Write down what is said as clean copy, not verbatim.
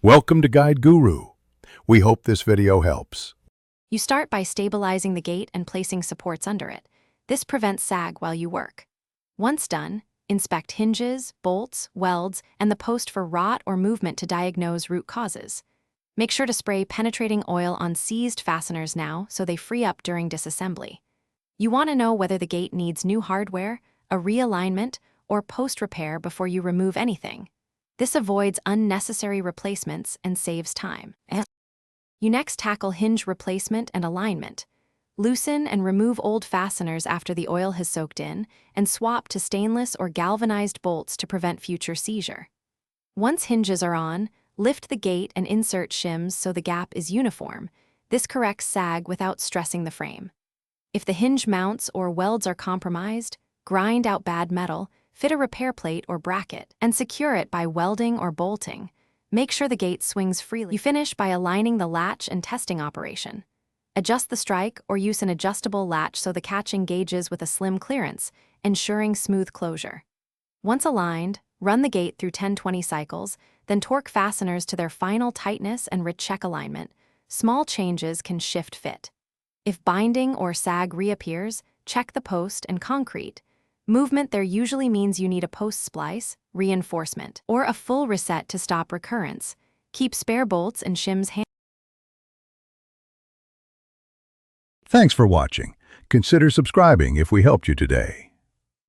Welcome to Guide Guru. We hope this video helps. You start by stabilizing the gate and placing supports under it. This prevents sag while you work. Once done, inspect hinges, bolts, welds, and the post for rot or movement to diagnose root causes. Make sure to spray penetrating oil on seized fasteners now so they free up during disassembly. You want to know whether the gate needs new hardware, a realignment, or post-repair before you remove anything. This avoids unnecessary replacements and saves time. You next tackle hinge replacement and alignment. Loosen and remove old fasteners after the oil has soaked in, and swap to stainless or galvanized bolts to prevent future seizure. Once hinges are on, lift the gate and insert shims so the gap is uniform. This corrects sag without stressing the frame. If the hinge mounts or welds are compromised, grind out bad metal, fit a repair plate or bracket, and secure it by welding or bolting. Make sure the gate swings freely. You finish by aligning the latch and testing operation. Adjust the strike or use an adjustable latch so the catch engages with a slim clearance, ensuring smooth closure. Once aligned, run the gate through 10-20 cycles, then torque fasteners to their final tightness and recheck alignment. Small changes can shift fit. If binding or sag reappears, check the post and concrete. Movement there usually means you need a post splice, reinforcement, or a full reset to stop recurrence. Keep spare bolts and shims handy. Thanks for watching. Consider subscribing if we helped you today.